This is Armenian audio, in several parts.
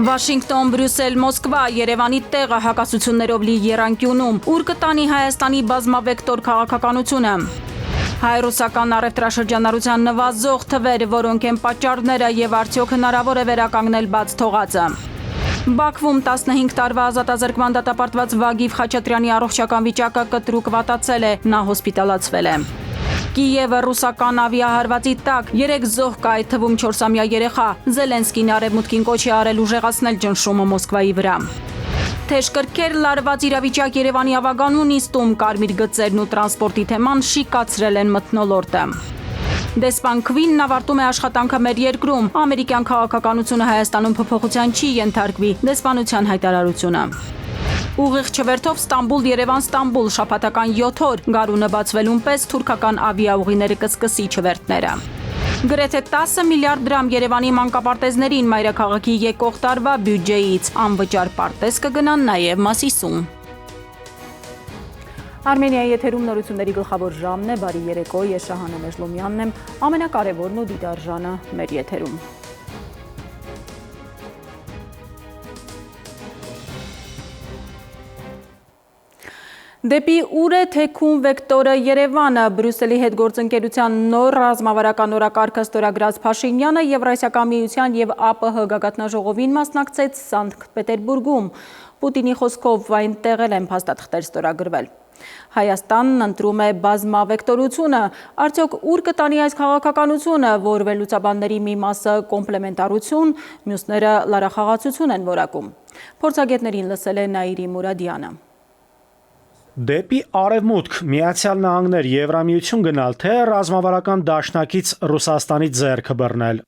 Վաշինգտոն, Բրյուսել, Մոսկվա, Երևանի տեղը հակասություններով լի եռանկյունում, ուր կտանի Հայաստանի բազմավեկտոր քաղաքականությունը։ Հայ-ռուսական առևտրաշրջանառության նվազող թվեր, որոնք են պատճառները եւ արդյոք հնարավոր է վերականգնել բաց թողածը։ Բաքվում 15 տարվա ազատազրկման դատապարտված Վագիվ Խաչատրյանի առողջական վիճակը կտրուկ վատացել է, նա հոսպիտալացվել է։ Կիևը ռուսական ավիահարվածի տակ 3 զոհ կա, այդ թվում 4-ամյա երեխա։ Զելենսկին արևմուտքին կոչ է արել ուժեղացնել ճնշումը Մոսկվայի վրա։ Թեժ կրքեր, լարված իրավիճակ Երևանի ավագանու նիստում, կարմիր գծերն ու տրանսպորտի թեման շիկացրել են մթնոլորտը։ Դեսպան Քվինն ավարտում է աշխատանքը մեր երկրում, ամերիկյան քաղաքականությունը Հայաստանում փոփոխության չի ենթարկվի, դեսպանության հայտարարությունը։ Ուղիղ չվերթով Ստամբուլ-Երևան-Ստամբուլ շաբաթական 7 օր, գարունը բացվելուն պես թուրքական ավիաուղիները կսկսի չվերթները։ Գրեթե 10 միլիարդ դրամ Երևանի մանկապարտեզներին մայրաքաղաքի եկող տարվա բյուջեից, անվճար պարտեզ կգնան նաև Մասիսում։ Արմենիայի եթերում նորությունների գլխավոր ժամն է, բարի երեկո, ես Շահանե Մեժլոմյանն եմ, ամենակարևորն ու դիտարժանը մեր եթերում։ Դեպի ուր է թեքում վեկտորը Երևանը, Բրյուսելի հետ գործընկերության նոր ռազմավարական օրակարգը ստորագրած Փաշինյանը Եվրասիական միության եւ ԱՊՀ գագաթնաժողովին մասնակցեց Սանկտ Պետերբուրգում։ Պուտինի խոսքով այնտեղ են փաստաթղթեր ստորագրվել։ Հայաստանն ընտրում է բազմավեկտորությունը, արդյոք ուր կտանի այս քաղաքականությունը, որ վերլուծաբանների մի մասը կոմպլեմենտարություն, մյուսները լարախաղացություն են որակում։ Փորձագետներին լսել է Նաիրի Մուրադյանը։ Դեպի արևմուտք, Միացյալ Նահանգներ, Եվրամիություն գնալ, թե ռազմավարական դաշնակից Ռուսաստանից ձեռքը բռնել։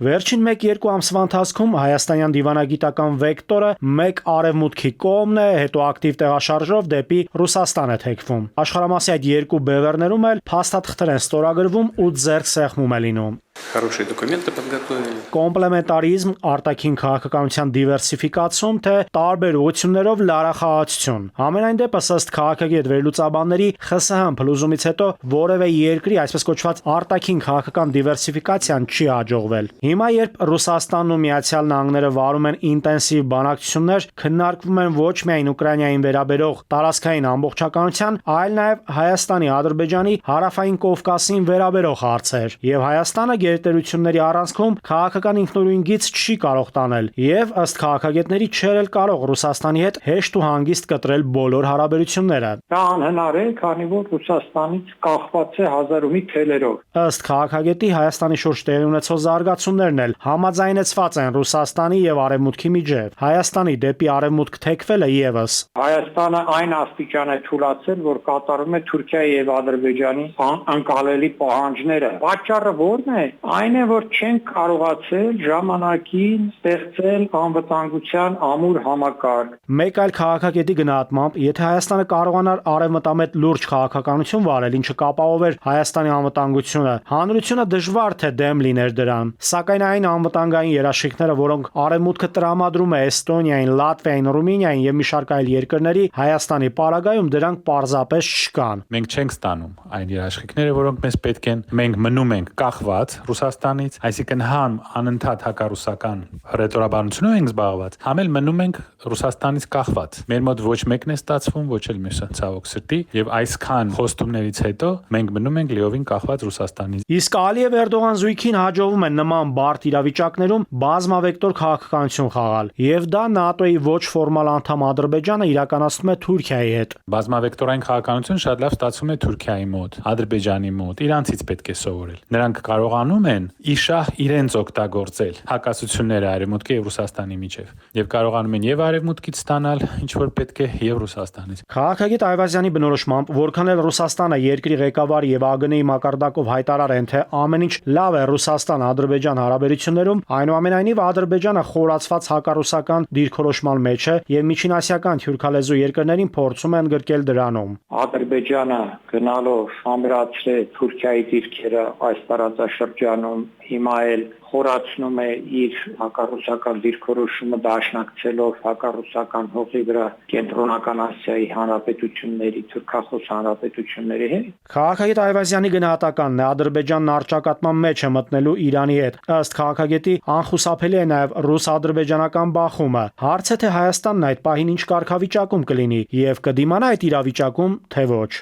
Վերջին 1-2 ամսվա ընթացքում հայաստանյան դիվանագիտական վեկտորը մեկ արևմուտքի կողմն է, հետո ակտիվ տեղաշարժով դեպի Ռուսաստան է թեքվում։ Աշխարհամասի այդ երկու բևեռներում էլ փաստաթղթեր են ստորագրվում ու ձեռք սեղմում է լինում։ Хорошие документы подготовили. Կոմպլեմենտարիզմ, արտաքին քաղաքականության դիվերսիֆիկացում, թե տարբեր ուղղություններով լարախաղացություն։ Ամենայն դեպս ըստ քաղաքագետ վերլուծաբանների ԽՍՀՄ փլուզումից հետո որևէ երկրի այսպես կոչված արտաքին քաղաքական դիվերսիֆիկացիան չի հաջողվել։ Հիմա երբ Ռուսաստանն ու Միացյալ Նահանգները վարում են ինտենսիվ բանակցություններ, քննարկվում են ոչ միայն Ուկրաինային վերաբերող տարածքային ամբողջականության, այլ նաև Հայաստանի, Ադրբեջանի, Հարավային Կովկասին վերաբերող հարցեր։ Եվ Հայաստանը գերտերությունների առանցքում քաղաքական ինքնուրույն գիծ չի կարող տանել եւ ըստ քաղաքագետների չէր էլ կարող Ռուսաստանի հետ հեշտ ու հանգիստ կտրել բոլոր հարաբերությունները։ Դա անհնար է, քանի որ Ռուսաստանից կախված է 1000-ի թելերով։ Ըստ քաղաքագետի Հայաստանի շուրջ տեղի ունեցող զարգացումներն էլ համաձայնեցված են Ռուսաստանի եւ Արևմուտքի միջեւ։ Հայաստանի դեպի Արևմուտք թեքվելը եւս։ Հայաստանը այն աստիճան է թուլացել, որ կատարում է Թուրքիայի եւ Ադրբեջանի անկալելի պահանջները։ Պատճառը ո՞րն է։ Այն է, որ չեն կարողացել ժամանակին ստեղծել անվտանգության ամուր համակարգ։ Մեկ այլ քաղաքագետի գնահատմամբ, եթե Հայաստանը կարողանար արևմտամետ լուրջ քաղաքականություն վարել, ինչը կապահովեր Հայաստանի անվտանգությունը, հանրությունը դժվար թե դեմ լիներ դրան։ Սակայն այն անվտանգային երաշխիքները, որոնք Արևմուտքը տրամադրում է Էստոնիային, Լատվիային, Ռումինիային եւ մի շարք այլ երկրների, Հայաստանի պարագայում դրանք պարզապես չկան։ Մենք չենք ստանում այն երաշխիքները, որոնք մեզ պետք են։ Մենք մնում ենք կախված Ռուսաստանից, այսինքն համ անընդհատ հակառուսական ռետորաբանությունով ենք զբաղված, համ էլ մնում ենք Ռուսաստանից կախված։ Մեր մոտ ոչ մեկն է ստացվում, ոչ էլ մյուսը, ցավոք սրտի, եւ այսքան խոստումներից հետո մենք մնում ենք լիովին կախված Ռուսաստանից։ Իսկ Ալիև Էրդողան զույգին հաջողվում է նման բարդ իրավիճակներում բազմավեկտոր քաղաքականություն խաղալ, եւ դա ՆԱՏՕ-ի ոչ ֆորմալ անդամ Ադրբեջանը իրականացնում է Թուրքիայի հետ։ Բազմավեկտորային քաղաքականություն շատ լավ ստացվում է Թուրքիայի մոտ, Ադրբեջանի մոտ, Իրանցից պետք է սովորել։ Նրանք կարողանում են իշահ իրենց օգտագործել հակասությունները Արևմուտքի եւ Ռուսաստանի միջեւ եւ կարողանում են եւ Արևմուտքից ստանալ ինչ որ պետք է եւ Ռուսաստանից։ Քաղաքագետ Այվազյանի բնորոշմամբ, որքան էլ Ռուսաստանը երկրի ղեկավարի եւ ԱԳՆ-ի մակարդակով հայտարար են, թե ամեն ինչ լավ է Ռուսաստան-Ադրբեջան հարաբերություններում, այնուամենայնիվ Ադրբեջանը խորացված հակառուսական դիրքորոշման մեջ է եւ միջինասիական թյուրքալեզու երկրներին փորձում են գրկել դրանում։ Ադրբեջանը գնալով ամրացրել Թուրքիայի դիրքերը այս տարածաշրջանում շրջանում հիմա էլ խորացնում է իր հակառուսական դիրքորոշումը դաշնակցելով հակառուսական հողի վրա կենտրոնական Ասիայի հանրապետությունների, թուրքախոս հանրապետությունների հետ։ Քաղաքագետ Այվազյանի գնահատականն է Ադրբեջանն առճակատման մեջ է մտնելու Իրանի հետ։ Ըստ քաղաքագետի անխուսափելի է նաև ռուս-ադրբեջանական բախումը։ Հարց է թե Հայաստանն այդ պահին ինչ կարգավիճակում կլինի եւ կդիմանա այդ իրավիճակում, թե ոչ։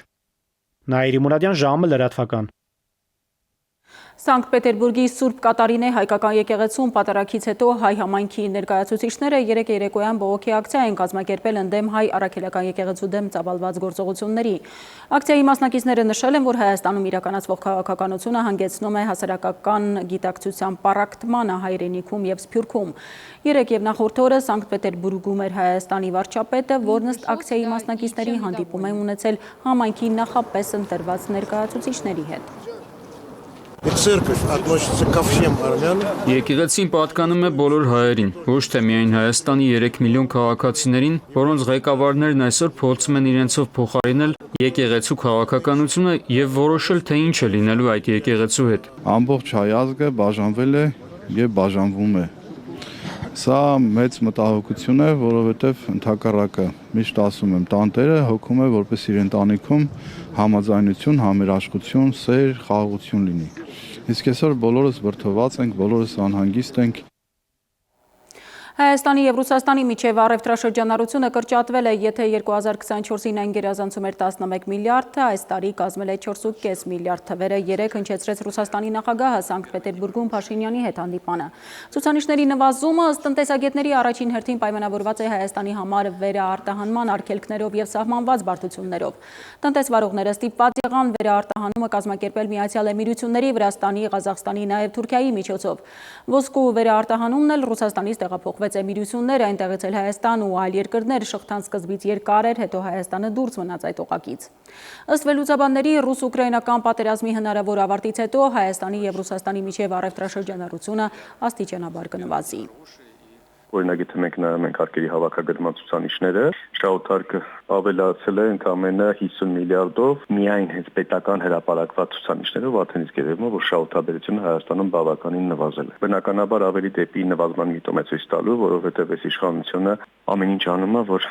Նաիրի Մուրադյան, ժամը լրատվական։ Սանկտ Պետերբուրգի Սուրբ Կատարինե հայկական եկեղեցում պատարագից հետո հայ համայնքի ներկայացուցիչները երեկ երեկոյան բողոքի ակցիա են կազմակերպել ընդդեմ հայ առաքելական եկեղեցու դեմ ծավալված գործողությունների։ Ակցիայի մասնակիցները նշել են, որ Հայաստանում իրականացվող քաղաքականությունը հանգեցնում է հասարակական գիտակցության պառակտմանը հայրենիքում եւ Սփյուռքում։ Երեկ եւ նախորդ օրը Սանկտ Պետերբուրգում էր Հայաստանի վարչապետը, որն ըստ ակցիայի մասնակիցների հանդիպում է ունեցել համայնքի նախապես ընտրված ներկայացուցիչների հետ։ Եկեղեցին պատկանում է բոլոր հայերին, ոչ թե միայն Հայաստանի 3 միլիոն քաղաքացիներին, որոնց ղեկավարներն այսօր փորձում են իրենցով փոխարինել եկեղեցու քաղաքականությունը եւ որոշել, թե ինչ է լինելու այդ եկեղեցու հետ։ Ամբողջ հայ ազգը բաժանվել է եւ բաժանվում է։ Սա մեծ մտահոգություն է, որովհետև ընդհակառակը միշտ ասում եմ, տանտերը հոգում է, որպես իր ընտանիքում համաձայնություն, համերաշխություն, սեր, խաղաղություն լինի։ Իսկ այսօր բոլորս վրդոված ենք, բոլորս անհանգիստ ենք։ Հայաստանի եւ Ռուսաստանի միջև առևտրաշրջանառությունը կրճատվել է, եթե 2024-ին այն գերազանցում էր 11 միլիարդ, այս տարի կազմել է 4.5 միլիարդ թվերը, երեկ հնչեցրեց Ռուսաստանի նախագահը Սանկտ Պետերբուրգում Փաշինյանի հետ հանդիպանը։ Ցուցանիշների նվազումը ըստ տնտեսագետների առաջին հերթին պայմանավորված է Հայաստանի համար վերաարտահանման արգելքներով եւ սահմանված բարդություններով։ Տնտեսվարողները ստիպված եղան վերաարտահանումը կազմակերպել Միացյալ Էմիրությունների, Վրաստանի, Ղազախստանի, նաեւ Թուրքիայի միջոցով։ Ոսկու վերաարտահանումն էլ Ռուսաստանից տեղափոխվեց Էմիրություններ, այնտեղից էլ Հայաստան ու այլ երկրներ, շղթան սկզբից երկար էր, հետո Հայաստանը դուրս մնաց այդ օղակից։ Ըստ վերլուծաբանների, ռուս-ուկրաինական պատերազմի հնարավոր ավարտից հետո Հայաստանի եւ Ռուսաստանի միջև առևտրաշրջանառությունը աստիճանաբար կնվազի։ Օրինակ, եթե մենք նայում ենք արկերի հավաքագրման ցուցանիշները, շահութարկը ավելացել է ընդամենը 50 միլիարդով, միայն հենց պետական հրապարակված ցուցանիշներով արդեն իսկ երևում է, որ շահութաբերությունը Հայաստանում բավականին նվազել է։ Բնականաբար ավելի դեպի նվազման միտում է ցույց տալու, որովհետև այս իշխանությունը ամեն ինչ անում է, որ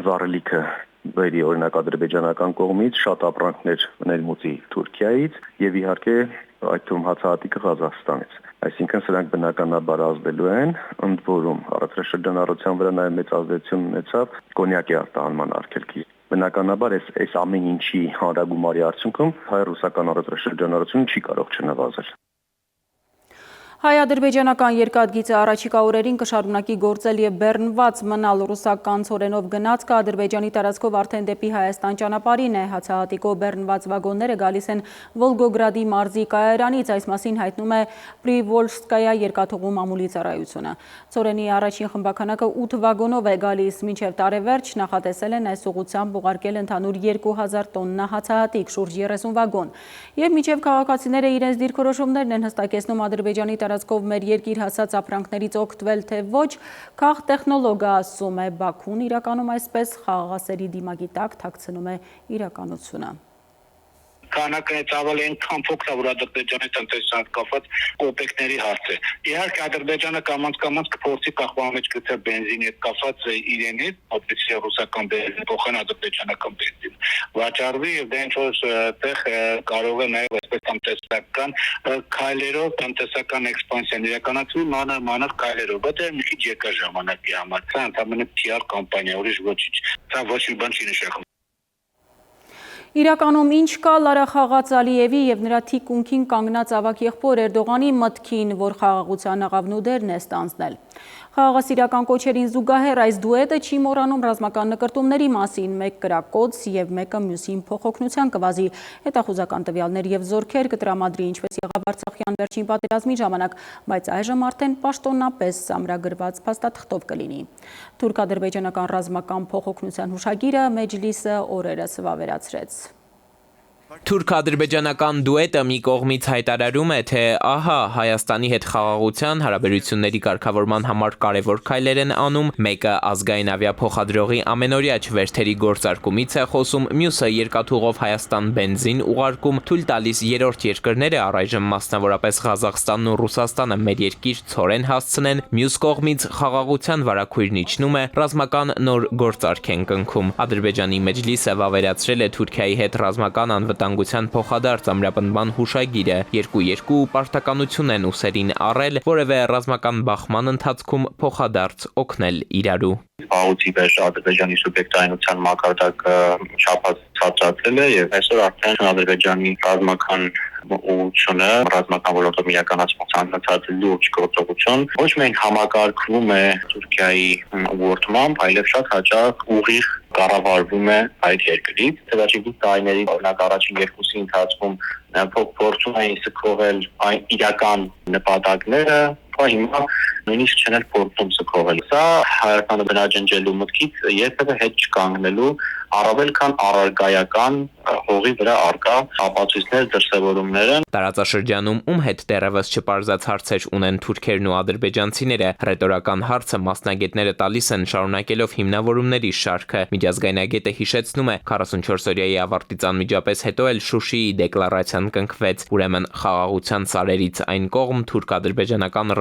վառելիքը բերի օրինակ ադրբեջանական կողմից շատ ապրանքներ ներմուծի Թուրքիայից եւ իհարկե այդ թվում հացահատիկը Ղազախստանից։ Այսինքն սրանք բնականաբար ազդելու են, ընդ որում առևտրաշրջանառության վրա նաև մեծ ազդեցություն ունեցավ կոնյակի արտահանման արգելքի։ Բնականաբար այս ամեն ինչի հանրագումարի արդյունքում հայ-ռուսական առևտրաշրջանառությունը չի կարող չնվազել։ Հայ-ադրբեջանական երկաթգիծը առաջիկա օրերին կշարունակի գործել եւ բեռնված մնալ ռուսական ցորենով գնացքը Ադրբեջանի տարածքով արդեն դեպի Հայաստան ճանապարհին է։ Հացահատիկով բեռնված վագոնները գալիս են Վոլգոգրադի մարզի կայարանից, այս մասին հայտնում է Պրիվոլժսկայա երկաթուղու մամուլի ծառայությունը։ Ցորենի առաջին խմբականակը 8 վագոնով է գալիս, մինչև տարեվերջ նախատեսել են այս ուղղությամբ ուղարկել ընդհանուր 2000 տոննա հացահատիկ, շուրջ 30 վագոն։ Եվ մինչև քաղաքացիները իրենց դիրքորոշումներն են հստակեցնում Ադրբեջանի տարածքով մեր երկիր հասած ապրանքներից օգտվել թե ոչ, քաղ տեխնոլոգը ասում է, Բաքուն իրականում այսպես խաղաղասերի դիմակի տակ թաքցնում է իրականությունը։ Քանակը ցավալ այնքան փոքր է, որ Ադրբեջանի տնտեսության կապված կոպեկների հարց է։ Իհարկե Ադրբեջանը կամաց կփորձի կախվան մեջ գտնել բենզինի հետ կապված իրենից, որպեսզի ռուսական բենզին փոխեն ադրբեջանական բենզին վաճառվի եւ դե ինչ-որ տեղ կարող է նաեւ այսպես տնտեսական քայլերով տնտեսական էքսպանսիան իրականացվի մանր քայլերով, բայց մի քիչ երկար ժամանակի համար։ Սա ընդհանրապես PR կամպանիա, ուրիշ ոչինչ։ Սա ոչ մի բան չի նշանակում։ Իրականում ինչ կա Լարա Խաղաղ Ալիևի եւ նրա թիկունքին կանգնած ավագ եղբոր Էրդողանի մտքին, որ խաղաղության աղավնու դերն է ստանձնել։ Խաղաղասիրական կոչերին զուգահեռ այս դուետը չի մոռանում ռազմական նկրտումների մասին, մեկ կրակոց եւ մեկը մյուսին փոխօգնության կվազի, հետախուզական տվյալներ եւ զորքեր կտրամադրի, ինչպես եղավ Արցախյան վերջին պատերազմի ժամանակ, բայց այժմ արդեն պաշտոնապես ամրագրված փաստաթղթով կլինի։ Թուրք-ադրբեջանական ռազմական փոխօգնության հուշագիրը Մեջլիսը օրերս վավերացրեց։ Թուրք-ադրբեջանական դուետը մի կողմից հայտարարում է, թե ահա Հայաստանի հետ խաղաղության հարաբերությունների կարգավորման համար կարևոր քայլեր են անում, մեկը ազգային ավիափոխադրողի ամենօրյա չվերթերի գործարկումից է խոսում, մյուսը երկաթուղով Հայաստան բենզին ուղարկում, թույլ տալիս երրորդ երկրները առայժմ մասնավորապես Ղազախստանն ու Ռուսաստանը մեր երկիր ցորեն հասցնեն, մյուս կողմից խաղաղության վարակույրն իջնում է, ռազմական նոր գործարք են կնքում։ Ադրբեջանի մեջլիսը վավերացրել է Թուրքիայի հետ ռազմական անվտանգության փոխադարձ ամրապնդման հուշագիրը, երկու պարտականություն են ուսերին առել, որևէ ռազմական բախման ընթացքում փոխադարձ օգնել իրարու։ Պահոցի վերջ Ադրբեջանի սուբյեկտայնության մակարդակը չափած ցածրացել է եւ այսօր արդեն Ադրբեջանի ռազմական ուղղությունը ռազմական ոլորտում իրականացվող ցանկացած լուրջ գործողություն ոչ միայն համակարգվում է Թուրքիայի ուղղորդմամբ, այլև շատ հաճախ ուղիղ կառավարվում է այդ երկրից։ Վերջին տարիների օրինակ առաջին երկուսի ընթացքում փորձում էին սքողել այն իրական նպատակները, հիմա նույնիսկ չեն էլ փորձում սքողել։ Սա Հայաստանը բնաջնջելու մտքից երբևէ հետ չկանգնելու առավել քան առարգայական հողի վրա արկա ապացույցներ դրսևորումները։ Տարածաշրջանում ում հետ դեռևս չպարզած հարցեր ունեն թուրքերն ու ադրբեջանցիները, ռետորական հարցը մասնագետները տալիս են շարունակելով հիմնավորումների շարքը։ Միջազգայնագետը հիշեցնում է 44-օրյայի ավարտից անմիջապես հետո էլ Շուշիի դեկլարացիան կնքվեց, ուրեմն խաղաղության սարերից այն կողմ թուրք-ադրբեջանական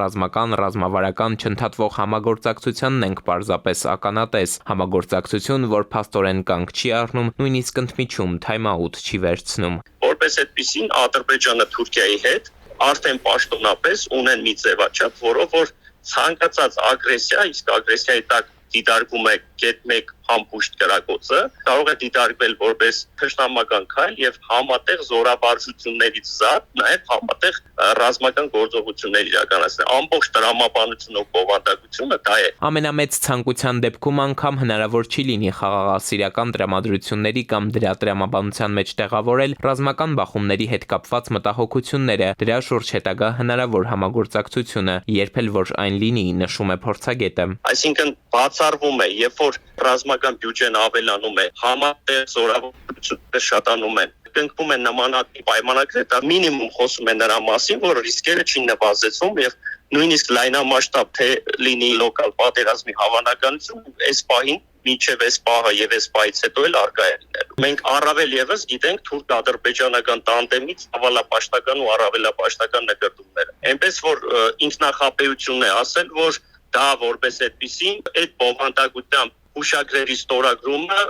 ռազմավարական չընդհատվող համագործակցությանն ենք պարզապես ականատես, համագործակցություն, որ փաստորեն կանգ չի առնում, նույնիսկ ընդմիջում թայմ-աութ չի վերցնում։ Որպես այդպիսին Ադրբեջանը Թուրքիայի հետ արդեն պաշտոնապես ունեն մի ձևաչափ, որով որ ցանկացած ագրեսիա, իսկ ագրեսիայի տակ դիտարկում է կետ 1 համբուշտ կրակոցը, կարող է դիտարկվել որպես թշնամական քայլ եւ համատեղ զորավարժություններից զատ, նաեւ համատեղ ռազմական գործողություններ իրականացնել։ Ամբողջ տրամաբանությունը ու բովանդակությունը դա է։ Ամենամեծ ցանկության դեպքում անգամ հնարավոր չի լինի խաղաղասիրական տրամադրությունների կամ դրա տրամաբանության մեջ տեղավորել ռազմական բախումների հետ կապված մտահոգությունները, դրա շուրջ հետագա հնարավոր համագործակցությունը, երբ էլ որ այն լինի, նշում է փորձագետը։ Այսինքն բացառվում է, երբ որ ռազմական բյուջեն ավելանում է, համատեղ զորավարժությունները շատանում են, կնքվում են նմանատիպ պայմանագրեր, դա մինիմում խոսում է նրա մասին, որ ռիսկերը չի նվազեցվում եւ նույնիսկ լայնամասշտաբ թե լինի լոկալ պատերազմի հավանականություն, այս պահին մինչև այս պահը եւ այս պահից հետո էլ արկա է լինելու։ Մենք առավել եւս գիտենք թուրք-ադրբեջանական տանդեմի ցավալապաշտական ու առավելապաշտական նկատումները։ Այնպես որ ինքնախապեյությունն է ասել, որ դա որպես այդպիսին այդ բովանդակությամբ հուշագրերի ստորագրումը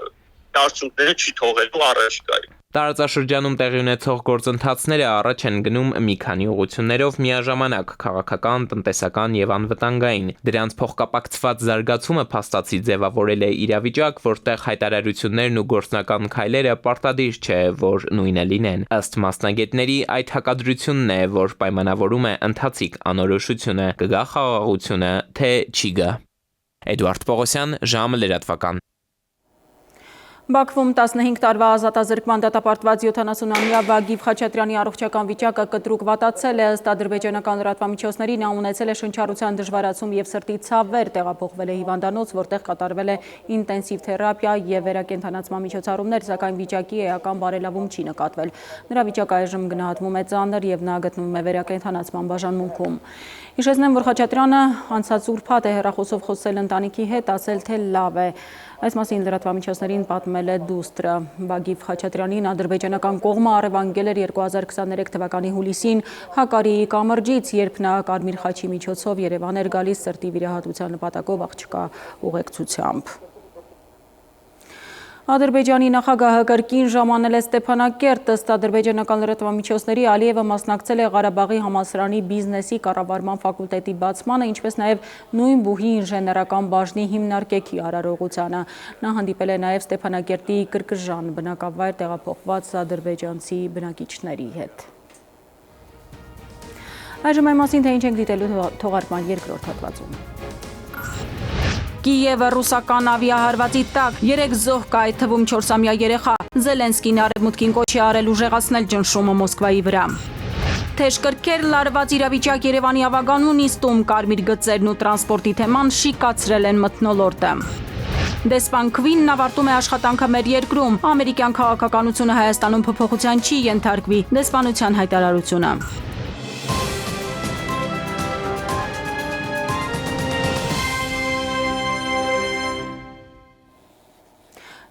արդյունքները չի թողելու առաջիկայում։ Տարածաշրջանում տեղի ունեցող գործընթացները առաջ են գնում մի քանի ուղղություններով միաժամանակ՝ քաղաքական, տնտեսական եւ անվտանգային։ Դրանց փոխկապակցված զարգացումը փաստացի ձևավորել է իրավիճակ, որտեղ հայտարարություններն ու գործնական քայլերը պարտադիր չէ, որ նույնը լինեն։ Ըստ մասնագետների, այդ հակադրությունն է, որ պայմանավորում է ընթացիկ անորոշությունը՝ կգա խաղաղությունը, թե չի գա։ Էդուարդ Պողոսյան, ժամը լրատվական։ Բաքվում 15 տարվա ազատազրկման դատապարտված 70-ամյա Վագիվ Խաչատրյանի առողջական վիճակը կտրուկ վատացել է, ըստ ադրբեջանական լրատվամիջոցների նա ունեցել է շնչառության դժվարացում եւ սրտի ցավեր, տեղափոխվել է հիվանդանոց, որտեղ կատարվել է ինտենսիվ թերապիա եւ վերակենդանացման միջոցառումներ, սակայն վիճակի էական բարելավում չի նկատվել։ Նրա վիճակը այժմ գնահատվում է ծանր եւ նա գտնվում է վերակենդանացման բաժանմունքում։ Հիշեցնեմ, որ Խաչատրյանը անցած ուրբաթ է հեռախոսով խոսել ընտանիքի հետ, ասել թե լավ է։ Այս մասին լրատվամիջոցներին պատմել է դուստրը։ Վագիվ Խաչատրյանին ադրբեջանական կողմը առևանգել էր 2023 թվականի հուլիսին Հակարիի կամրջից, երբ նա Կարմիր խաչի միջոցով Երևան էր գալիս սրտի վիրահատության նպատակով աղջկա ուղեկցությամբ։ Ադրբեջանի նախագահը կրկին ժամանել է Ստեփանակերտ, ըստ ադրբեջանական լրատվամիջոցների Ալիևը մասնակցել է Ղարաբաղի համալսարանի բիզնեսի կառավարման ֆակուլտետի բացմանը, ինչպես նաև նույն բուհի ինժեներական բաժնի հիմնարկեքի արարողությանը։ Նա հանդիպել է նաև Ստեփանակերտի Կրկժան բնակավայր տեղափոխված ադրբեջանցի բնակիչների հետ։ Այժմ այն մասին, թե ինչ ենք դիտելու թողարկման երկրորդ հատվածում։ Կիևը ռուսական ավիահարվածի տակ 3 զոհ կա, այդ թվում 4-ամյա երեխա։ Զելենսկին արևմուտքին կոչ է արել ուժեղացնել ճնշումը Մոսկվայի վրա։ Թեժ կրքեր, լարված իրավիճակ Երևանի ավագանու նիստում, կարմիր գծերն ու տրանսպորտի թեման շիկացրել են մթնոլորտը։ Դեսպան Քվինն ավարտում է աշխատանքը մեր երկրում։ Ամերիկյան քաղաքականությունը Հայաստանում փոփոխության չի ենթարկվի։ Դեսպանության հայտարարությունը։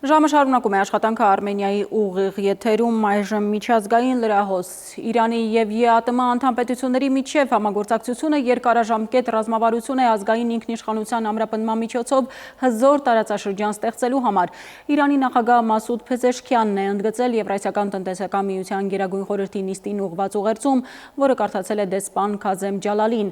Ժամը շարունակում է աշխատանքը Արմենիայի ուղիղ եթերում այժմ միջազգային լրահոս։ Իրանի և ԵԱՏՄ անդամ պետությունների միջև համագործակցությունը երկարաժամկետ ռազմավարություն է ազգային ինքնիշխանության ամրապնդման միջոցով հզոր տարածաշրջան ստեղծելու համար։ Իրանի նախագահ Մասուդ Փեզեշքյանն է ընդգծել Եվրասիական տնտեսական միության Գերագույն խորհրդի նիստին ուղղված ուղերձում, որը կարդացել է դեսպան Քազեմ Ջալալին։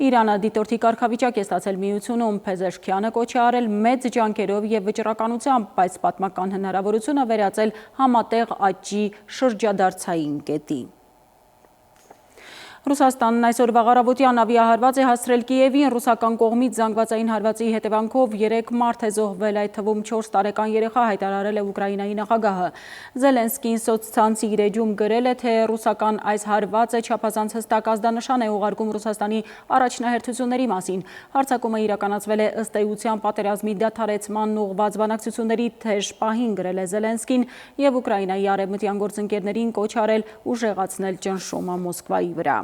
Իրանը դիտորդի կարգավիճակ է ստացել միությունում, Փեզեշքյանը կոչ է արել մեծ ջանքերով և վճռականությամբ, բայց պատմական հնարավորությունը վերածել համատեղ աճի շրջադարձային կետի։ Ռուսաստանն այսօր վաղարավոտյան ավիահարված է հասցրել Կիևին, ռուսական կողմից զանգվածային հարվածի հետևանքով 3 մարդ է զոհվել, այդ թվում 4 տարեկան երեխա, հայտարարել է Ուկրաինայի նախագահը։ Զելենսկին սոցցանցի իր էջում գրել է, թե ռուսական այս հարվածը չափազանց հստակ ազդանշան է ուղարկում Ռուսաստանի առաջնահերթությունների մասին։ Հարձակումը իրականացվել է ըստ էության պատերազմի դադարեցմանն ուղղված բանակցությունների թեժ պահին, գրել է Զելենսկին և Ուկրաինայի արևմտյան գործընկերներին կոչ արել ուժեղացնել ճնշումը Մոսկվայի վրա։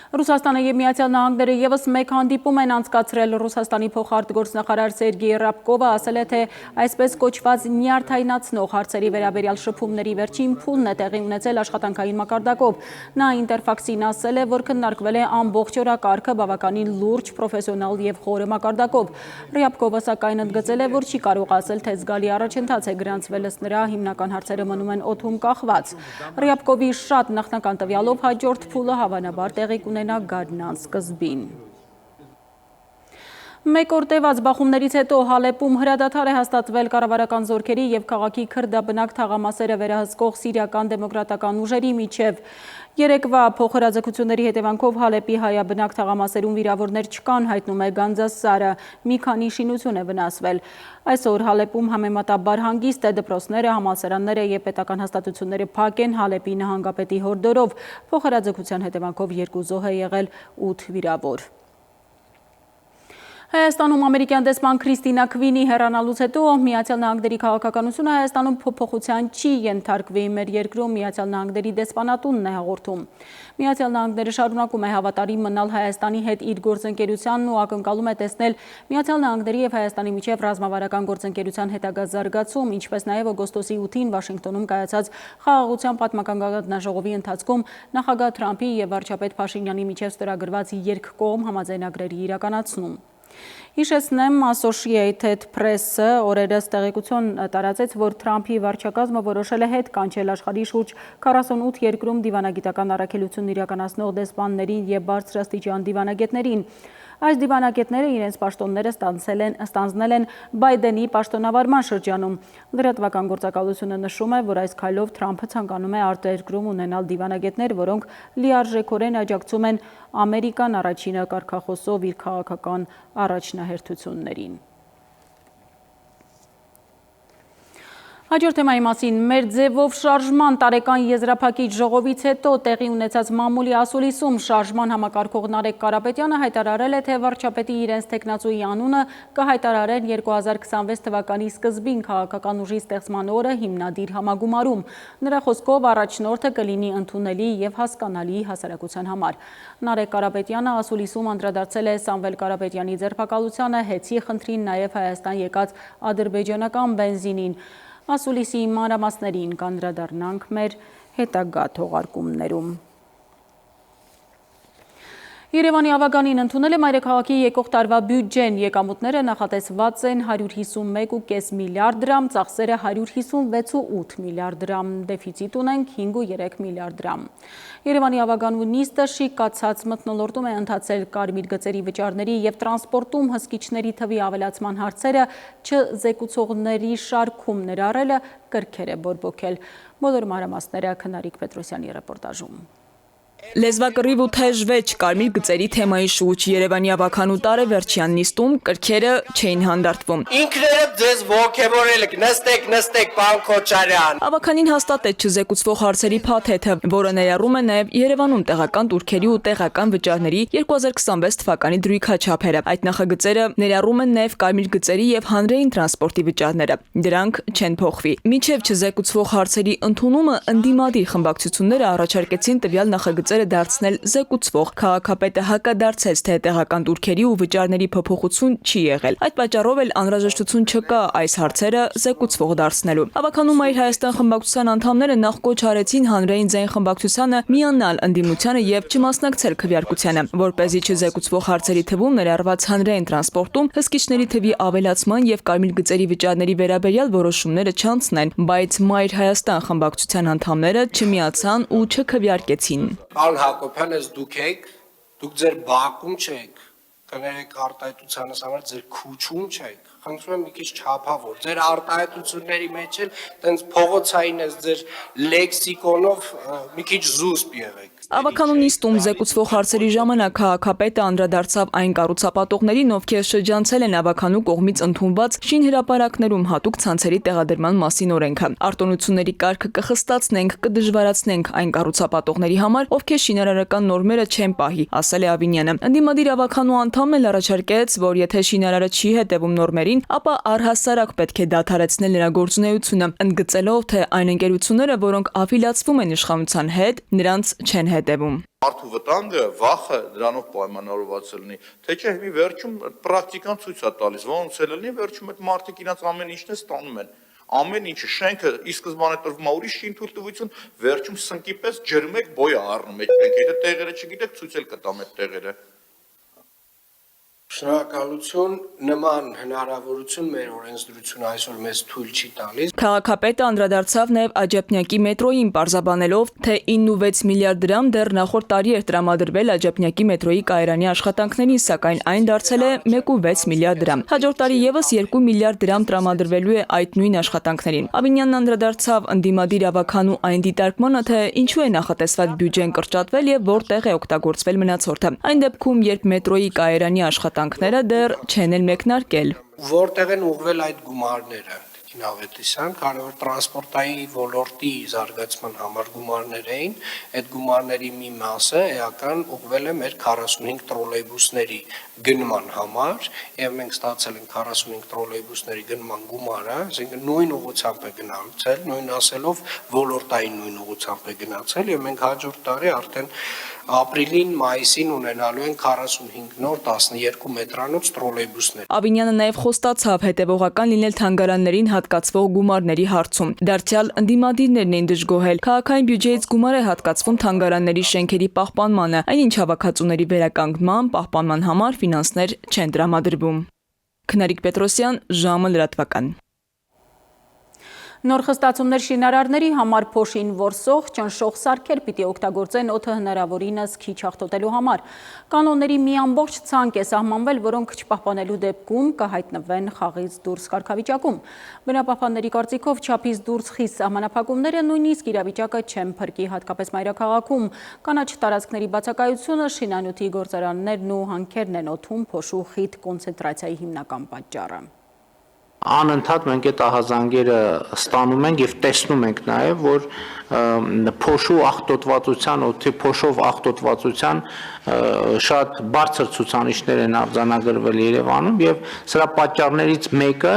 Ռուսաստանը և Միացյալ Նահանգները ևս մեկ հանդիպում են անցկացրել։ Ռուսաստանի փոխարտգործնախարար Սերգեյ Ռաբկովը ասել է, թե այսպես կոչված նյարդայնացնող հարցերի վերաբերյալ շփումների վերջին փուլն է տեղի ունեցել աշխատանքային մակարդակով։ Նա Ինտերֆաքսին ասել է, որ քննարկվել է ամբողջ օրակարգը բավականին լուրջ, պրոֆեսիոնալ և խորը մակարդակով։ Ռյաբկովը սակայն ընդգծել է, որ չի կարող ասել, թե զգալի առաջընթաց է գրանցվել, ըստ նրա հիմնական հարցերը մնում են օդում կախված։ Ռյաբկովի շատ նախնական տվյալով հաջորդ փուլը հավանաբար տեղի կունենա գարնան սկզբին։ Մեկ օր տևած բախումներից հետո Հալեպում հրադադար է հաստատվել կառավարական զորքերի և քաղաքի քրդաբնակ թաղամասերը վերահսկող սիրիական դեմոկրատական ուժերի միջև։ Երեկվա փոխհրաձգությունների հետևանքով Հալեպի հայաբնակ թաղամասերում վիրավորներ չկան, հայտնում է Գանձասարը, մի քանի շինություն է վնասվել։ Այսօր Հալեպում համեմատաբար հանգիստ է, դպրոցները, համալսարանները և պետական հաստատությունները փակ են Հալեպի նահանգապետի հորդորով։ Փոխհրաձգության հետևանքով 2 զոհ է եղել, 8 վիրավոր։ Հայաստանում ամերիկյան դեսպան Քրիստինա Քվինի հեռանալուց հետո Միացյալ Նահանգների քաղաքականությունը Հայաստանում փոփոխության չի ենթարկվի, մեր երկրում Միացյալ Նահանգների դեսպանատունն է հաղորդում։ Միացյալ Նահանգները շարունակում է հավատարիմ մնալ Հայաստանի հետ իր գործընկերությանն ու ակնկալում է տեսնել Միացյալ Նահանգների և Հայաստանի միջև ռազմավարական գործընկերության հետագա զարգացում, ինչպես նաև օգոստոսի 8-ին Վաշինգտոնում կայացած Խաղաղության պատմական գագաթնաժողովի ընթացքում նախագահ Թրամփի և վարչապետ Փաշինյանի միջև ստորագրված երկկողմ համաձայնագրերի իրականացնում։ Հիշեցնեմ, Associated Press-ը օրերս տեղեկություն տարածեց, որ Թրամփի վարչակազմը որոշել է հետ կանչել աշխարհի շուրջ 48 երկրում դիվանագիտական առաքելություն իրականացնող դեսպաններին և բարձրաստիճան դիվանագետներին։ Այս դիվանագետները իրենց պաշտոնները ստանձնել են Բայդենի պաշտոնավարման շրջանում։ Լրատվական գործակալությունը նշում է, որ այս քայլով Թրամփը ցանկանում է արտերկրում ունենալ դիվանագետներ, որոնք լիարժեքորեն աջակցում են Ամերիկան առաջինը կարգախոսով իր քաղաքական առաջնահերթություններին։ Հաջորդ թեմայի մասին մեր ձևով շարժման տարեկան եզրափակիչ ժողովից հետո տեղի ունեցած մամուլի ասուլիսում շարժման համակարգող Նարեկ Կարապետյանը հայտարարել է, թե վարչապետի իրենց տեխնացուի անունը կհայտարարեն 2026 թվականի սկզբին քաղաքական ուժի ստեղծման օրը հիմնադիր համագումարում։ Նրա խոսքով առաջնորդը կլինի ընդունելի և հասկանալի հասարակության համար։ Նարեկ Կարապետյանը ասուլիսում անդրադարձել է Սամվել Կարապետյանի ձերբակալությանը, հեցի խնդրին, նաև Հայաստան եկած ադրբեջանական բենզինին։ Ասուլիսի մանրամասներին կանդրադառնանք մեր հետագա թողարկումներում։ Երևանի ավագանին ընդունել է մայրաքաղաքի եկող տարվա բյուջեն, եկամուտները նախատեսված են 151.5 միլիարդ դրամ, ծախսերը 156.8 միլիարդ դրամ, դեֆիցիտ ունենք 5.3 միլիարդ դրամ։ Երևանի ավագանու նիստը շիկացած մթնոլորտում է ընթացել կարմիր գծերի վճարների և տրանսպորտում հսկիչների թվի ավելացման հարցերը, չզեկուցողների շարքում ներառելը կրքեր է բորբոքել։ Բոլոր մանրամասները Քնարիկ Պետրոսյանի ռեպորտաժում։ Լեզվակռիվ ու թեժ վեճ կարմիր գծերի թեմայի շուրջ Երևանի ավականու տարեվերջյան նիստում կրքերը չէին հանդարտվում։ Ինքներդ ձեզ ողջևորել եք, նստեք, պարոն Քոչարյան։ Ավականին հաստատեց չզեկուցվող հարցերի փաթեթը, որը ներառում է նաև Երևանում տեղական турքերի ու տեղական վճարների 2026 թվականի դրույքաչափերը։ Այդ նախագծերը ներառում են նաև կարմիր գծերի եւ հանրային տրանսպորտի վճարները։ Դրանք չեն փոխվի։ Մինչև չզեկուցվող հարցերի ընդունումը ընդդիմադիր խմբակցությունները առաջարկեցին տվյալ նախագծերը դարձնել զեկուցվող։ Քաղաքապետը հակադարձեց, թե տեղական турքերի ու վճարների փոփոխություն չի եղել։ Այդ պատճառով էլ անհրաժեշտություն չկա այս հարցերը զեկուցվող դարձնելու։ Ավականում Այր Հայաստան խմբակցության անդամները նախ կոչ արեցին հանրային ձայն խմբակցությանը միանալ ընդդիմությանը եւ չմասնակցել քվեարկությանը, որպեսզի չզեկուցվող հարցերի թվում ներառված հանրային տրանսպորտում հսկիչների թվի ավելացման եւ կարմիր գծերի վճարների վերաբերյալ որոշումները չանցնեն, բայց Մայր Հայաստան խմբակցության անդամները չմիացան ու չքվեարկեցին։ Պարոն Հակոբյան, ես դուք ձեր բակում չեք, կներեք արտահայտությանս համար ձեր քուչում չեք։ Խնդրում եմ մի քիչ չափավոր։ Ձեր արտահայտությունների մեջ էլ տենց փողոցային ես ձեր լեքսիկոնով մի քիչ զուսպ եղեք։ Ավականու նիստում զեկուցվող հարցերի ժամանակ քաղաքապետը անդրադարձավ այն կառուցապատողներին, ովքեր շրջանցել են ավականու կողմից ընդունված շինհրապարակներում հատուկ ցանցերի տեղադրման մասին օրենքը։ Արտոնությունների կարգը կխստացնենք, կդժվարացնենք այն կառուցապատողների համար, ովքեր շինարարական նորմերը չեն պահի, ասել է Ավինյանը։ Ընդդիմադիր ավականու անդամն էլ առաջարկեց, որ եթե շինարարը չի հետևում նորմերին, ապա առհասարակ պետք է դադարեցնել նրա գործունեությունը, ընդգծելով, թե այն ընկերությունները, որոնք աֆիլիացվում են իշխանության հետ, նրանց չեն հետևում։ Մարդու վտանգը, վախը դրանով պայմանավորված լինի, թե չէ մի վերջում պրակտիկան ցույց է տալիս, ոնց է լինի, վերջում այդ մարդիկ իրաց ամեն ինչն է ստանում են։ Ամեն ինչը շենքը ի սկզբանե տրվում է ուրիշ շինթույլտվություն, վերջում սնկի պես ջրում եք բոյ առնում եք, եթե տեղերը չգիտեք, ցույց էլ կտամ այդ տեղերը։ Շնորհակալություն, նման հնարավորություն մեր օրենսդրությունը այսօր մեզ թույլ չի տալիս։ Քաղաքապետը անդրադարձավ նաև Աջափնյակի մետրոյին, պարզաբանելով, թե 9.6 միլիարդ դրամ դեռ նախորդ տարի էր տրամադրվել Աջափնյակի մետրոյի կայարանի աշխատանքներին, սակայն այն դարձել է 1.6 միլիարդ դրամ։ Հաջորդ տարի եւս 2 միլիարդ դրամ տրամադրվելու է այդ նույն աշխատանքներին։ Ավինյանն անդրադարձավ ընդդիմադիր ավականու այն դիտարկմանը, թե ինչու է նախատեսված բյուջեն կրճատվել եւ որտեղ է օգտագործվել մնացորդը։ Այն դեպքում, երբ մետրոյի կայարանի աշխատանքները դեռ չեն էլ մեկնարկել։ Որտեղ են ուղղվել այդ գումարները։ Ավետիսյան, քանի որ տրանսպորտային ոլորտի զարգացման համար գումարներ էին, այդ գումարների մի մասը էական ուղղվել է մեր 45 տրոլեյբուսների գնման համար, եւ մենք ստացել ենք 45 տրոլեյբուսների գնման գումարը, այսինքն նույն ուղղությամբ է գնացել, նույն ասելով ոլորտային նույն ուղղությամբ է գնացել, եւ մենք հաջորդ տարի արդեն ապրիլին, մայիսին ունենալու են 45 նոր 12 մետրանոց տրոլեյբուսներ։ Ավինյանը նաև խոստացավ հետևողական լինել թանգարաններին հատկացվող գումարների հարցում։ Դարձյալ ընդդիմադիրներն էին դժգոհել։ Քաղաքային բյուջեից գումար է հատկացվում թանգարանների շենքերի պահպանմանը, այնինչ հավաքածուների վերականգնման, պահպանման համար ֆինանսներ չեն տրամադրվում։ Քնարիկ Պետրոսյան, ժամը լրատվական։ Նոր խստացումներ շինարարների համար փոշին որսող ճնշող սարքեր պիտի օգտագործեն օդը հնարավորինս քիչ աղտոտելու համար։ Կանոնների մի ամբողջ ցանկ է սահմանվել, որոնք չպահպանելու դեպքում կհայտնվեն խաղից դուրս կարգավիճակում։ Բնապահպանների կարծիքով չափից դուրս խիստ սահմանափակումները նույնիսկ իրավիճակը չեն փրկի, հատկապես մայրաքաղաքում։ Կանաչ տարածքների բացակայությունը, շինանյութի գործարաններն ու հանքերն են օդում փոշու խիտ կոնցենտրացիայի հիմնական պատճառը։ Անընդհատ մենք այդ ահազանգերը ստանում ենք եւ տեսնում ենք նաեւ, որ փոշու աղտոտվածության, օդի փոշով աղտոտվածության շատ բարձր ցուցանիշներ են արձանագրվել Երևանում եւ սրա պատճառներից մեկը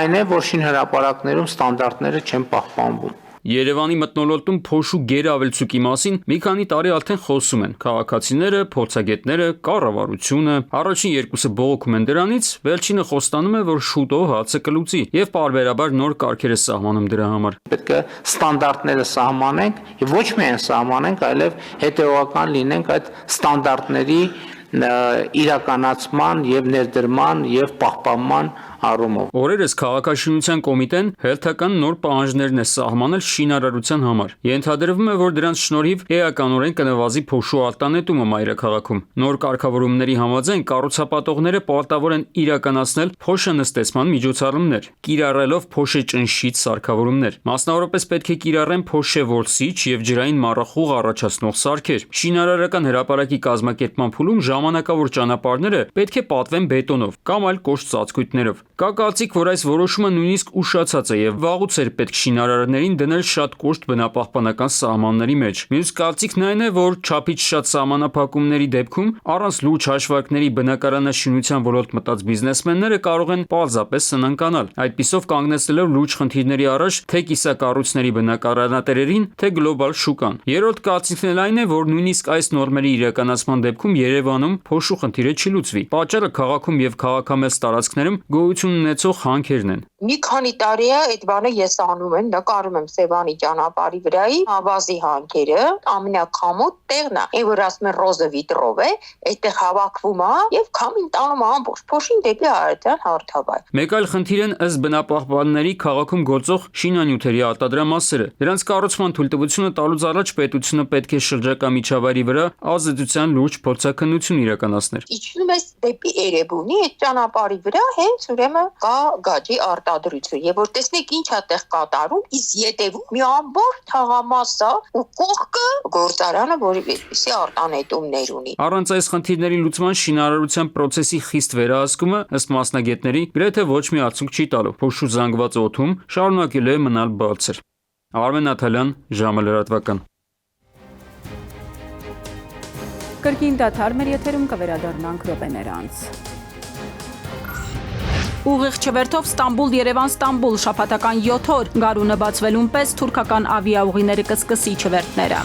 այն է, որ շինհրապարակներում ստանդարտները չեն պահպանվում։ Երևանի մթնոլորտում փոշու գերավելցուկի մասին մի քանի տարի արդեն խոսում են քաղաքացիները, փորձագետները, կառավարությունը։ Առաջին երկուսը բողոքում են դրանից, վերջինը խոստանում է, որ շուտով հացը կլուծի եւ պարբերաբար նոր կարգեր է սահմանում դրա համար։ Պետք է ստանդարտները սահմանենք եւ ոչ միայն սահմանենք, այլև հետեւողական լինենք այդ ստանդարտների իրականացման եւ ներդրման եւ պահպանման առումով։ Օրերս քաղաքաշինության կոմիտեն հերթական նոր պահանջներն է սահմանել շինարարության համար։ Ենթադրվում է, որ դրանց շնորհիվ էականորեն կնվազի փոշու արտանետումը մայրաքաղաքում։ Նոր կարգավորումների համաձայն կառուցապատողները պարտավոր են իրականացնել փոշը նստեցման միջոցառումներ, կիրառելով փոշե ճնշիչ սարքավորումներ։ Մասնավորապես պետք է կիրառեն փոշե որսիչ եւ ջրային մառախուղ առաջացնող սարքեր։ Շինարարական հրապարակի կազմակերպման փուլում ժամանակավոր ճանապարհները պետք է պատվեն բետոնով կամ այլ կոշտ ծածկույթներով։ Կա կարծիք, որ այս որոշումը նույնիսկ ուշացած է եւ վաղուց էր պետք շինարարներին դնել շատ կոշտ բնապահպանական սահմանների մեջ։ Մյուս կարծիքն այն է, որ չափից շատ սահմանափակումների դեպքում առանց լուրջ հաշվարկների բնակարանաշինության ոլորտ մտած բիզնեսմենները կարող են պարզապես սնանկանալ, այդպիսով կանգնեցնելով լուրջ խնդիրների առաջ թե կիսակառույցների բնակարանատերերին, թե գլոբալ շուկան։ Երրորդ կարծիքն էլ այն է, որ նույնիսկ այս նորմերի իրականացման դեպքում Երևանում փոշու խնդիրը չի լուծվի։ Պատճառը քաղաքում եւ քաղաքամեծ տարածքներում գոյություն ունեցող հանքերն են։ Մի քանի տարի է այդ բանը ես անում եմ, նկարում եմ Սևանի ճանապարհի վրայի ավազի հանքերը, ամենակամոտ տեղն է, այն որ ասում են ռոզը վիտրով է, այդտեղ հավաքվում է եւ քամին տանում է ամբողջ փոշին դեպի Արարատյան հարթավայր։ Մեկ այլ խնդիր են ըստ բնապահպանների քաղաքում գործող շինանյութերի արտադրամասերը։ Դրանց կառուցման թույլտվությունը տալուց առաջ պետությունը պետք է շրջակա միջավայրի վրա ազդեցության լուրջ փորձաքննություն իրականացներ։ Իջնում ես դեպի Էրեբունի, այդ ճանապարհի վրա հենց ուրեմն կա գաջի արտադրություն, եւ որ տեսնեք ինչ է տեղ կատարում, իսկ յետևում մի ամբողջ թաղամասա ու կողքը գործարանը, որի այդպիսի արտանետումներ ունի։ Առանց այս խնդիրների լուծման շինարարության process-ի խիստ վերահսկումը ըստ մասնագետների գրեթե ոչ մի արդյունք չի տալու։ Փոշու զանգված օդում շարունակելու է մնալ բարձր։ Արմեն Նաթալյան, ժամը լրատվական։ Կրկին դադար մեր եթերում կվերադառնանք րոպեներ անց։ Ուղիղ չվերթով Ստամբուլ-Երևան-Ստամբուլ շաբաթական 7 օր գարունը բացվելուն պես թուրքական ավիաուղիները կսկսի չվերթները։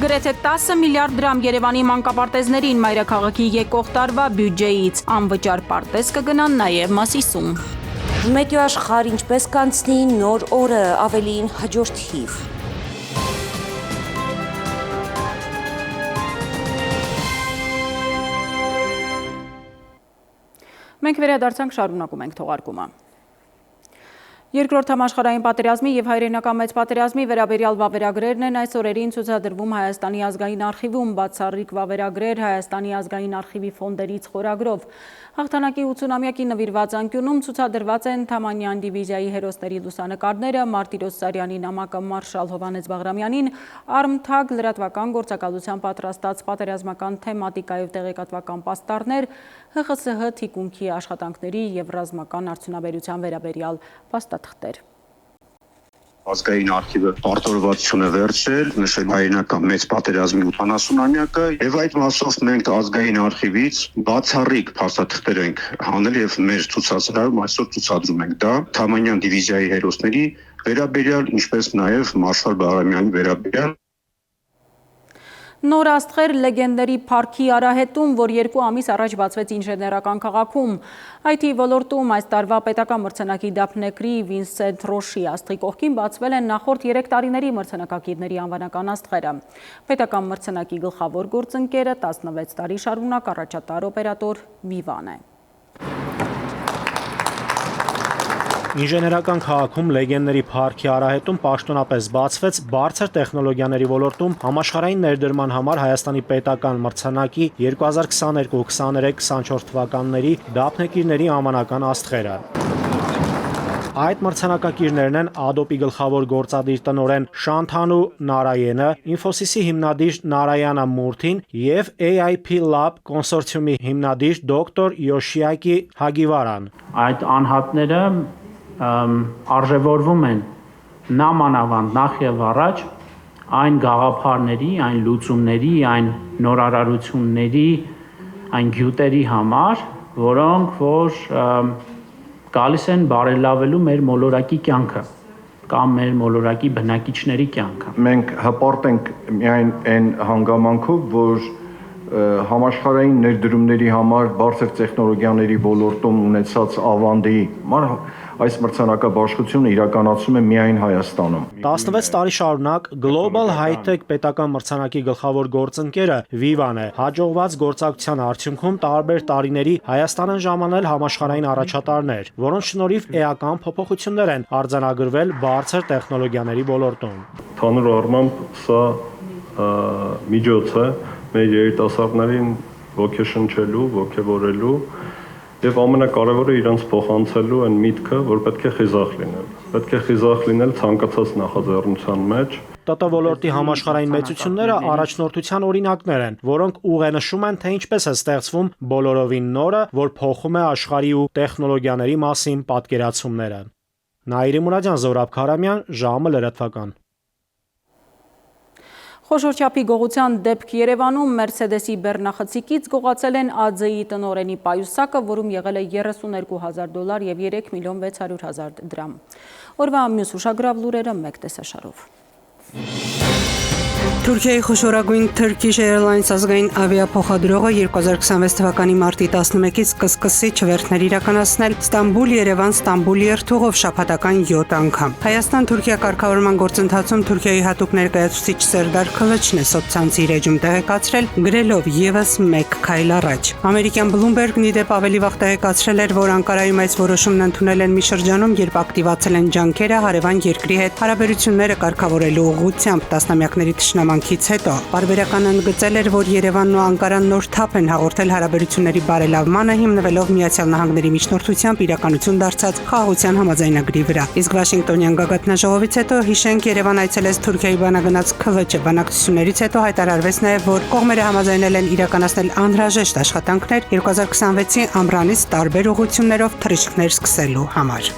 Գրեթե 10 միլիարդ դրամ Երևանի մանկապարտեզներին մայրաքաղաքի եկող տարվա բյուջեից անվճար պարտեզ կգնան նաև Մասիսում։ Մեթեոաշխարհ ինչպես կանցնի նոր օրը ավելին հաջորդ հիվ։ Մենք վերադարձանք, շարունակում ենք թողարկումը։ Երկրորդ համաշխարհային պատերազմի եւ հայրենական մեծ պատերազմի վերաբերյալ վավերագրերն են այս օրերին ցուցադրվում Հայաստանի ազգային արխիվում, բացառիկ վավերագրեր Հայաստանի ազգային արխիվի ֆոնդերից խորագրով։ Հաղթանակի 80-ամյակի նվիրված անկյունում ցուցադրված են Թամանյան դիվիզիայի հերոսների լուսանկարները, Մարտիրոս Սարյանի նամակը մարշալ Հովհաննես Բաղրամյանին, Արմթագ լրատվական գործակալության պատրաստած պատերազմական թեմատիկայով տեղեկատվական պաստառներ, ՀԽՍՀ թիկունքի աշխատանքների եւ ռազմական արդյունաբերության վերաբերյալ փաստաթղթեր։ Ազգային արխիվը արտորվածություն է վերցրել, նշել հայրենական մեծ պատերազմի 80-ամյակը եւ այդ մասով մենք ազգային արխիվից բացառիկ փաստաթղթեր ենք հանել եւ մեր ցուցասրահում այսօր ցուցադրում ենք դա Թամանյան դիվիզիայի հերոսների վերաբերյալ, ինչպես նաեւ Մարշալ Բաղրամյանի վերաբերյալ։ Նոր աստղեր լեգենդների парքի արահետում, որ 2 ամիս առաջ բացվեց ինժեներական քաղաքում։ IT ոլորտում այս տարվա պետական մրցանակի դափնեկրի Վինսենտ Ռոշի աստղի կողքին բացվել են նախորդ 3 տարիների մրցանակակիրների անվանական աստղերը։ Պետական մրցանակի գլխավոր գործընկերը 16 տարի շարունակ առաջատար օպերատոր Վիվան է։ Ինժեներական քաղաքում լեգենդների парքի արահետում պաշտոնապես բացվեց բարձր տեխնոլոգիաների ոլորտում համաշխարհային ներդրման համար Հայաստանի պետական մրցանակի 2022-23-24 թվականների դափնեկիրների անվանական աստղերը։ Այդ մրցանակակիրներն են Adobe-ի գլխավոր գործադիր տնօրեն Շանթանու Նարայենը, Infosys-ի հիմնադիր Նարայանա Մուրթին եւ AIP Lab կոնսորցիումի հիմնադիր դոկտոր Յոշիակի Հագիվարան։ Այդ անհատները արժևորվում են նամանավանդ նախ եւ առաջ այն գաղափարների, այն լուծումների, այն նորարարությունների, այն գյուտերի համար, որոնք որ գալիս են բարելավելու մեր մոլորակի կյանքը կամ մեր մոլորակի բնակիչների կյանքը։ Մենք հպարտ ենք միայն այն հանգամանքով, որ համաշխարհային ներդրումների համար բարձր տեխնոլոգիաների ոլորտում ունեցած ավանդի այս մրցանակաբաշխությունը իրականացում է միայն Հայաստանում։ 16 տարի շարունակ Global High-Tech պետական մրցանակի գլխավոր գործընկերը Vivan է հաջողված գործակցության արդյունքում տարբեր տարիների Հայաստան են ժամանել համաշխարհային առաջատարներ, որոնց շնորհիվ էական փոփոխություններ են արձանագրվել բարձր տեխնոլոգիաների ոլորտում։ Թանուր առմամբ սա միջոց է մեր երիտասարդներին ոգեշնչելու, ոգևորելու եւ ամենակարևորը իրենց փոխանցելու այն միտքը, որ պետք է խիզախ լինել։ Պետք է խիզախ լինել ցանկացած նախաձեռնության մեջ։ ՏՏ ոլորտի համաշխարհային մեծությունները առաջնորդության օրինակներ են, որոնք ուղենշում են, թե ինչպես է ստեղծվում բոլորովին նորը, որ փոխում է աշխարհի ու տեխնոլոգիաների մասին պատկերացումները։ Նաիրի Մուրադյան, Զորաբ Քարամյան, ժամը լրատվական։ Խոշոր չափի գողության դեպք Երևանում Մերսեդեսի բեռնախցիկից գողացել են ԱՁ-ի տնօրենի պայուսակը, որում եղել է $32,000 և 3,600,000 դրամ։ Օրվա մյուս ուշագրավ լուրերը մեկ տեսաշարով։ Թուրքիայի խոշորագույն Turkish Airlines ազգային ավիափոխադրողը 2026 թվականի մարտի 11-ից կսկսի չվերթներ իրականացնել Ստամբուլ-Երևան Ստամբուլ երթուղով շաբաթական 7 անգամ։ Հայաստան-Թուրքիա կարգավորման գործընթացում Թուրքիայի հատուկ ներկայացուցիչ Սերդար Քլիչն է սոցցանցի իր էջում տեղեկացրել, գրելով եւս մեկ քայլ առաջ։ Ամերիկյան Bloomberg-ն ի դեպ ավելի վաղ տեղեկացրել էր, որ Անկարայում այս որոշումն ընդունել են մի շրջանում, երբ ակտիվացել են ջանքերը հարևան երկրի հետ հարաբերությունները կարգավորելու ուղղությամբ տասնամյակների թշնամանքից հետո։ Պարբերականն ընդգծել էր, որ Երևանն ու Անկարան նոր թափ են հաղորդել հարաբերությունների բարելավմանը, հիմնվելով Միացյալ Նահանգների միջնորդությամբ իրականություն դարձած խաղաղության համաձայնագրի վրա։ Իսկ Վաշինգտոնյան գագաթնաժողովից հետո հիշենք Երևան այցելեց Թուրքիայի բանագնաց Քլիչը բանակցություններից հետո հայտարարվեց նաև, որ կողմերը համաձայնել են իրականացնել անհրաժեշտ աշխատանքներ 2026-ի ամռանից տարբեր ուղղություններով թռիչքներ սկսելու համար։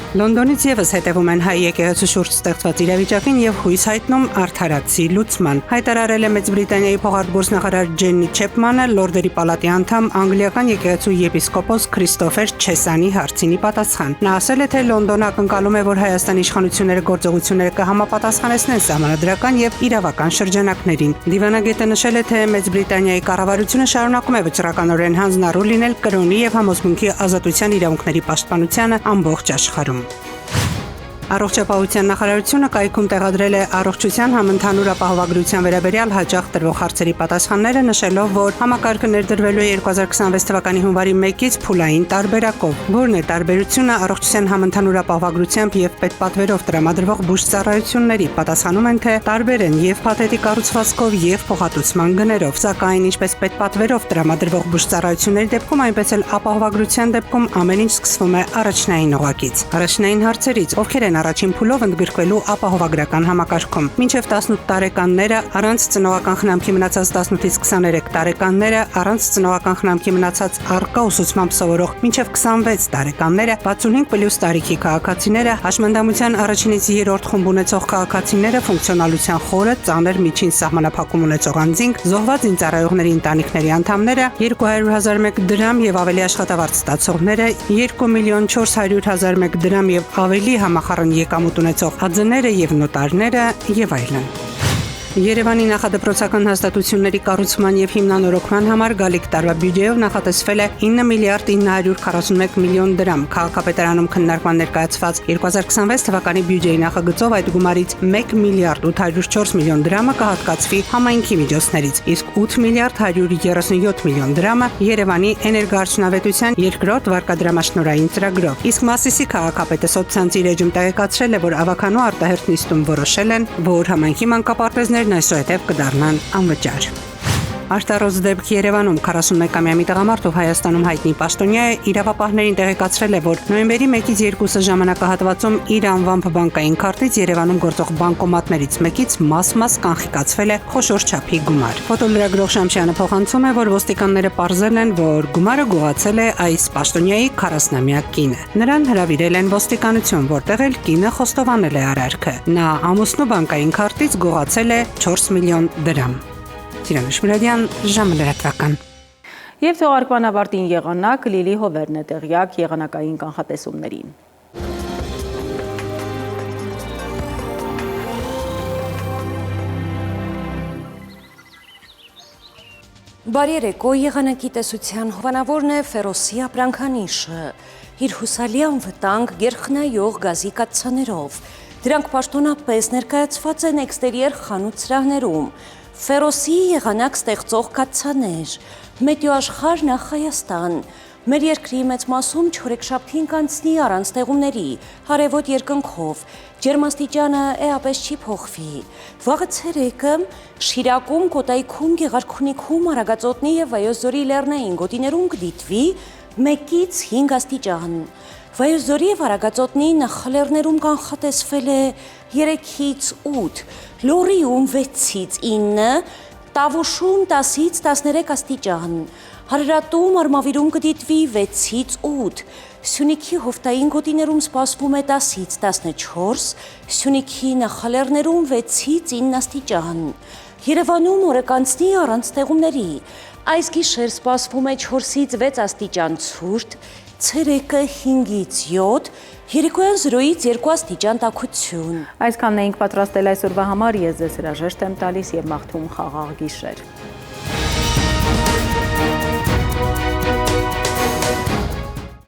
Լոնդոնից եւս հետևում են հայ եկեղեցու շուրջ ստեղծված իրավիճակին եւ հույս հայտնում արդարացի լուծման։ Հայտարարել է Մեծ Բրիտանիայի փոխարտգործնախարար Ջեննի Չեպմանը Լորդերի պալատի անդամ անգլիական եկեղեցու եպիսկոպոս Քրիստոֆեր Չեսանի հարցինի պատասխան։ Նա ասել է, թե Լոնդոնը ակնկալում է, որ Հայաստանի իշխանությունները գործողությունները կհամապատասխանեցնեն սահմանադրական եւ իրավական շրջանակներին։ Դիվանագետը նշել է, թե Մեծ Բրիտանիայի կառավարությունը շարունակում է վճռականորեն հանձնառու լինել կրոնի եւ համոզմունքի ազատության իրավունքների պաշտպանությանը ամբողջ աշխարհում։ Առողջապահության նախարարությունը կայքում տեղադրել է առողջության համընդհանուր ապահովագրության վերաբերյալ հաճախ տրվող հարցերի պատասխանները, նշելով, որ համակարգը ներդրվելու է 2026 թվականի հունվարի 1-ից փուլային տարբերակով, որն է տարբերությունը առողջության համընդհանուր ապահովագրությամբ եւ պետպատվերով տրամադրվող բուժծառայությունների, պատասխանում են, թե տարբեր են եւ փաթեթի կառուցվածքով եւ փոխհատուցման գներով, սակայն ինչպես պետպատվերով տրամադրվող բուժծառայությունների դեպքում, այնպես էլ ապահովագրության դեպքում ամեն ինչ սկսվում է առաջնային օղակից։ Առաջնային հարցերից ովքեր են առաջին փուլով ընդգրկվելու ապահովագրական համակարգում։ Մինչև 18 տարեկանները առանց ծնողական խնամքի մնացած 18-ից 23 տարեկանները առանց ծնողական խնամքի մնացած առկա ուսուցմամբ սովորող մինչև 26 տարեկանները 65+ տարիքի քաղաքացիները, հաշմանդամության առաջինից երրորդ խումբ ունեցող քաղաքացիները, ֆունկցիոնալության խորը ծանր միջին սահմանափակում ունեցող անձինք, զոհված զինծառայողների ընտանիքների անդամները, 200,001 դրամ եւ ավելի աշխատավարձ ստացողները, 2,400,001 դրամ եւ ավելի համախառն եկամուտ ունեցող ԱՁ-ները եւ նոտարները եւ այլն։ Երևանի նախադպրոցական հաստատությունների կառուցման եւ հիմնանորոգման համար գալիք տարվա բյուջեով նախատեսվել է 9,941 միլիոն դրամ։ Քաղաքապետարանում քննարկման ներկայացված 2026 թվականի բյուջեի նախագծով այդ գումարից 1,804 միլիոն դրամը կհատկացվի համայնքի միջոցներից, իսկ 8,137 միլիոն դրամը Երևանի էներգոարդյունավետության երկրորդ վարկադրամաշնորհային ծրագրով։ Իսկ Մասիսի քաղաքապետը սոցցանցի իր էջում տեղեկացրել է, որ ավականու արտահերթ նիստում որոշել են, որ համայնքի մանկապարտեզներն այսուհետև կդառնան անվճար։ Արտարոց դեպք Երևանում 41-ամյա մի տղամարդ, ով Հայաստանում հայտնի պաշտոնյա է, իրավապահներին տեղեկացրել է, որ նոյեմբերի 1-ից 2-ը ժամանակահատվածում իր անվամբ բանկային քարտից Երևանում գործող բանկոմատներից մեկից մաս-մաս կանխիկացվել է խոշոր չափի գումար։ Ֆոտոլրագրող Շամշյանը փոխանցում է, որ ոստիկանները պարզել են, որ գումարը գողացել է այս պաշտոնյայի 40-ամյա կինը։ Նրան հրավիրել են ոստիկանություն, որտեղ էլ կինը խոստովանել է արարքը։ Նա ամուսնու բանկային քարտից գողացել է 4 միլիոն դրամ։ Սիրան Շմիրադյան, ժամը լրատվական։ Եվ թողարկման ավարտին եղանակ Լիլի Հովերն է տեղյակ եղանակային կանխատեսումներին։ Բարի երեկո, եղանակի տեսության հովանավորն է Ֆերոսի ապրանքանիշը։ իր հուսալի անվտանգ գերխնայող գազի կաթսաներով։ Դրանք պաշտոնապես ներկայացված են էքստերիեր խանութ սրահներում, ֆերոսի եղանակ ստեղծող կաթսաներ, Մետեոաշխարհ նախ Հայաստան։ Մեր երկրի մեծ մասում չորեքշաբթին կանցնի առանց ստեղումների, հարևոտ երկնքով, ջերմաստիճանը էապես չի փոխվի։ Վաղը ցերեկը Շիրակում, Կոտայքում, Գեղարքունիքում, Արագածոտնի եւ Վայոց-Ձորի լեռնային գոտիներում կդիտվի 1-ից 5 աստիճան։ Վայոց-Ձորի եւ Արագածոտնի նախալեռներում կանխատեսվել է 3-ից 8, Լոռիում 6-ից 9, Տավուշում 10-ից 13 աստիճան, Հարարատում Արմավիրում կդիտվի 6-ից 8, Սյունիքի հովտային գոտիներում սպասվում է 10-ից 14, Սյունիքի նախալեռներում 6-ից 9 աստիճան, Երևանում օրը կանցնի առանց ստեղումների, այս գիշեր սպասվում է 4-ից 6 աստիճան ցուրտ, ցերեկը 5-ից 7, երեկոյան 0-ից 2 աստիճան տաքություն։ Այսքանն էինք պատրաստել այսօրվա համար, ես ձեզ հրաժեշտ եմ տալիս եւ մաղթում խաղաղ գիշեր։